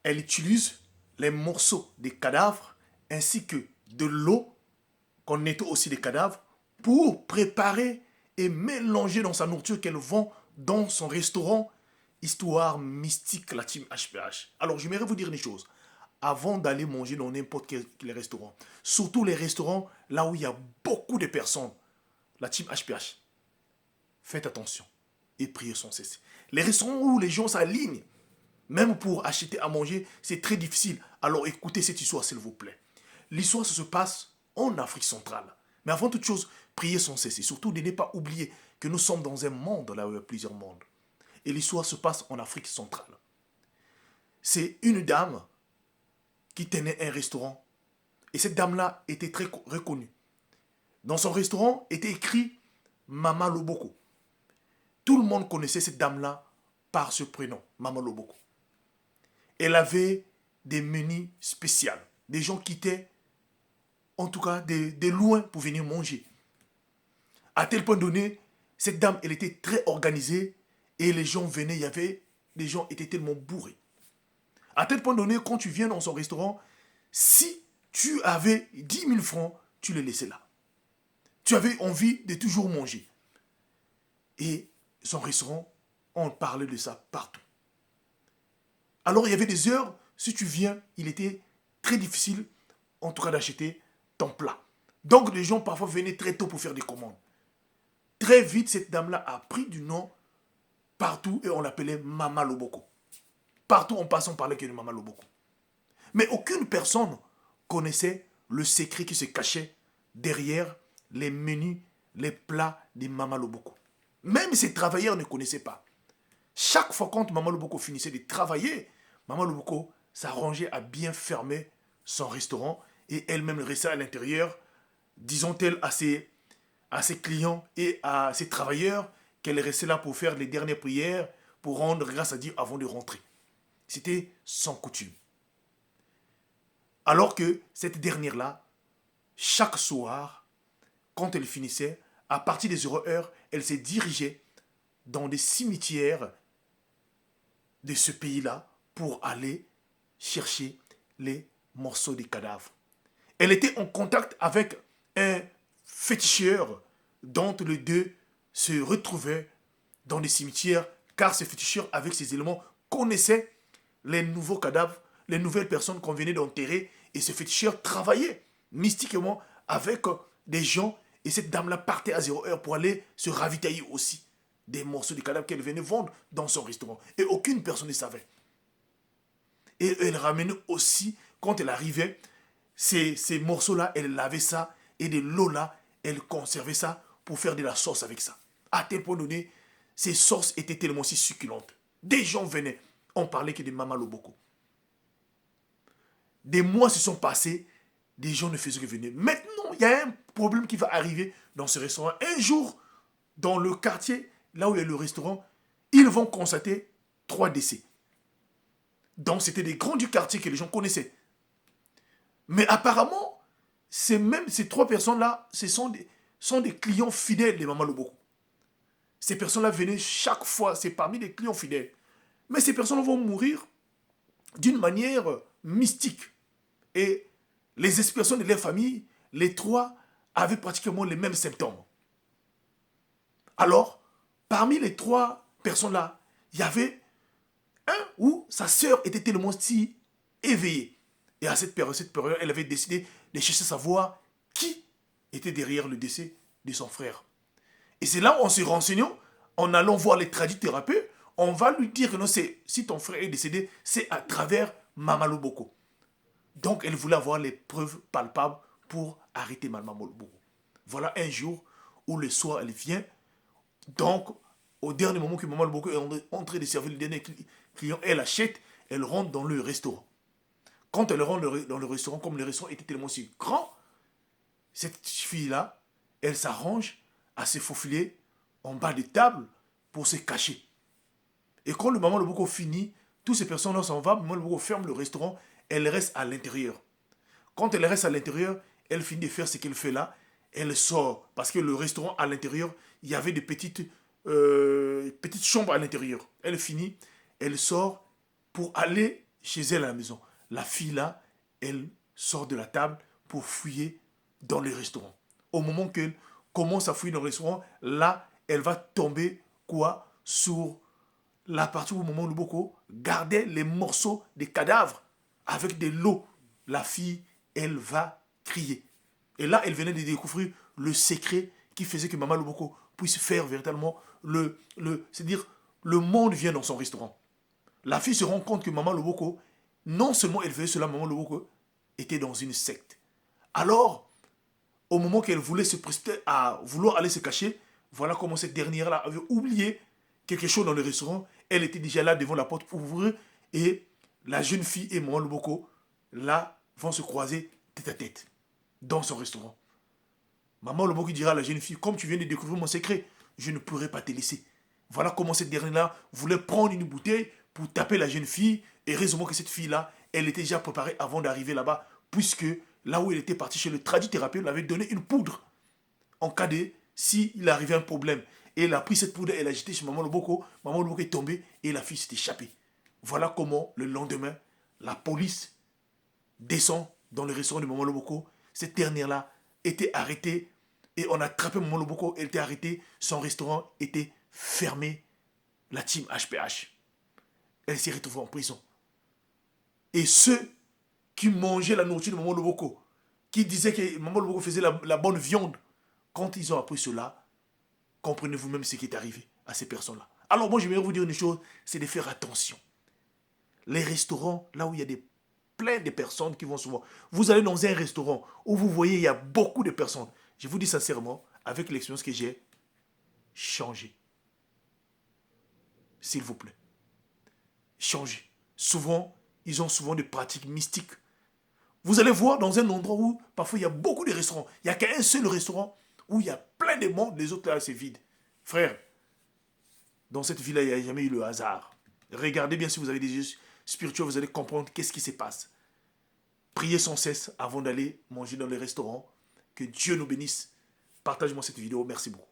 Elle utilise les morceaux des cadavres ainsi que de l'eau qu'on nettoie aussi des cadavres pour préparer et mélanger dans sa nourriture qu'elle vend dans son restaurant, histoire mystique, la team HPH. Alors, j'aimerais vous dire une chose. Avant d'aller manger dans n'importe quel restaurant, surtout les restaurants là où il y a beaucoup de personnes, la team HPH, faites attention et priez sans cesser. Les restaurants où les gens s'alignent, même pour acheter à manger, c'est très difficile. Alors écoutez cette histoire, s'il vous plaît. L'histoire, ça se passe en Afrique centrale. Mais avant toute chose, priez sans cesser. Surtout, ne pas oublier que nous sommes dans un monde là où il y a plusieurs mondes. Et l'histoire se passe en Afrique centrale. C'est une dame qui tenait un restaurant. Et cette dame-là était très reconnue. Dans son restaurant était écrit Mama Loboko. Tout le monde connaissait cette dame-là par ce prénom, Mama Loboko. Elle avait des menus spéciaux. Des gens qui étaient, en tout cas, de loin pour venir manger. À tel point donné, cette dame, elle était très organisée et les gens venaient, les gens étaient tellement bourrés. À tel point donné, quand tu viens dans son restaurant, si tu avais 10 000 francs, tu les laissais là. Tu avais envie de toujours manger. Et son restaurant, on parlait de ça partout. Alors il y avait des heures, si tu viens, il était très difficile, en tout cas, d'acheter ton plat. Donc les gens parfois venaient très tôt pour faire des commandes. Très vite, cette dame-là a pris du nom partout et on l'appelait Mama Loboko. Partout en passant, on parlait que de Mama Loboko. Mais aucune personne connaissait le secret qui se cachait derrière les menus, les plats de Mama Loboko. Même ses travailleurs ne connaissaient pas. Chaque fois quand Mama Loboko finissait de travailler, Mama Loboko s'arrangeait à bien fermer son restaurant et elle-même restait à l'intérieur, disons-elle à ses clients et à ses travailleurs qu'elle restait là pour faire les dernières prières, pour rendre grâce à Dieu avant de rentrer. C'était son coutume. Alors que cette dernière-là, chaque soir, quand elle finissait, à partir des 0 heures, elle se dirigeait dans des cimetières de ce pays-là pour aller chercher les morceaux des cadavres. Elle était en contact avec un féticheur dont les deux se retrouvaient dans des cimetières car ce féticheur, avec ses éléments, connaissait les nouveaux cadavres, les nouvelles personnes qu'on venait d'enterrer et ce féticheur travaillait mystiquement avec des gens et cette dame-là partait à 0 heure pour aller se ravitailler aussi des morceaux de cadavres qu'elle venait vendre dans son restaurant. Et aucune personne ne savait. Et elle ramenait aussi, quand elle arrivait, ces morceaux-là, elle lavait ça, et de l'eau-là, elle conservait ça pour faire de la sauce avec ça. À tel point donné, ces sauces étaient tellement si succulentes. Des gens venaient, on parlait que de Mama Loboko. Des mois se sont passés, des gens ne faisaient que venir. Maintenant, il y a un problème qui va arriver dans ce restaurant. Un jour, dans le quartier, là où il y a le restaurant, ils vont constater 3 décès. Donc, c'était des grands du quartier que les gens connaissaient. Mais apparemment, même ces 3 personnes-là, sont des clients fidèles de Mama Loboko. Ces personnes-là venaient chaque fois, c'est parmi les clients fidèles. Mais ces personnes vont mourir d'une manière mystique. Et les expressions de leur famille, les 3 avaient pratiquement les mêmes symptômes. Alors, parmi les 3 personnes-là, il y avait un où sa sœur était tellement si éveillée. Et à cette période, elle avait décidé de chercher à savoir qui était derrière le décès de son frère. Et c'est là où, en se renseignant, en allant voir les tradithérapeutes, on va lui dire que non, si ton frère est décédé, c'est à travers Mama Loboko. Donc, elle voulait avoir les preuves palpables pour arrêter Mama Loboko. Voilà un jour où le soir, elle vient. Donc, au dernier moment que Mama Loboko est en train de servir le dernier client, elle achète, elle rentre dans le restaurant. Quand elle rentre dans le restaurant, comme le restaurant était tellement si grand, cette fille-là, elle s'arrange à se faufiler en bas des tables pour se cacher. Et quand le Mama Loboko finit, toutes ces personnes-là s'en vont, Mama Loboko ferme le restaurant, elle reste à l'intérieur. Quand elle reste à l'intérieur, elle finit de faire ce qu'elle fait là, elle sort. Parce que le restaurant à l'intérieur, il y avait des petites chambres à l'intérieur. Elle finit, elle sort pour aller chez elle à la maison. La fille là, elle sort de la table pour fouiller dans le restaurant. Au moment qu'elle commence à fouiller dans le restaurant, là, elle va tomber quoi sur la partie où Maman Loboko gardait les morceaux des cadavres avec de l'eau. La fille, elle va crier. Et là, elle venait de découvrir le secret qui faisait que Maman Loboko puisse faire véritablement c'est-à-dire le monde vient dans son restaurant. La fille se rend compte que Maman Loboko, non seulement elle faisait cela, Maman Loboko était dans une secte. Alors, au moment qu'elle voulait se précipiter à vouloir aller se cacher, voilà comment cette dernière-là avait oublié quelque chose dans le restaurant. Elle était déjà là devant la porte pour ouvrir et la jeune fille et Maman Loboko, là, vont se croiser tête à tête dans son restaurant. Maman Loboko dira à la jeune fille, comme tu viens de découvrir mon secret, je ne pourrai pas te laisser. Voilà comment cette dernière-là voulait prendre une bouteille pour taper la jeune fille. Et heureusement que cette fille-là, elle était déjà préparée avant d'arriver là-bas, puisque là où elle était partie chez le tradithérapeute, elle avait donné une poudre. En cas de, s'il arrivait un problème. Et elle a pris cette poudre, elle l'a jetée chez Maman Loboko. Maman Loboko est tombée et la fille s'est échappée. Voilà comment, le lendemain, la police descend dans le restaurant de Maman Loboko. Cette dernière-là était arrêtée et on a attrapé Maman Loboko. Elle était arrêtée, son restaurant était fermé. La team HPH. Elle s'est retrouvée en prison. Et ceux qui mangeaient la nourriture de Maman Loboko, qui disaient que Maman Loboko faisait la bonne viande, quand ils ont appris cela, comprenez vous-même ce qui est arrivé à ces personnes-là. Alors moi, j'aimerais vous dire une chose, c'est de faire attention. Les restaurants, là où il y a plein de personnes qui vont souvent. Vous allez dans un restaurant où vous voyez il y a beaucoup de personnes. Je vous dis sincèrement, avec l'expérience que j'ai, changez. S'il vous plaît. Changez. Souvent, ils ont souvent des pratiques mystiques. Vous allez voir dans un endroit où parfois il y a beaucoup de restaurants. Il n'y a qu'un seul restaurant où il y a plein de monde, les autres là c'est vide. Frère, dans cette ville-là, il n'y a jamais eu le hasard. Regardez bien si vous avez des yeux spirituels, vous allez comprendre qu'est-ce qui se passe. Priez sans cesse avant d'aller manger dans les restaurants. Que Dieu nous bénisse. Partagez-moi cette vidéo. Merci beaucoup.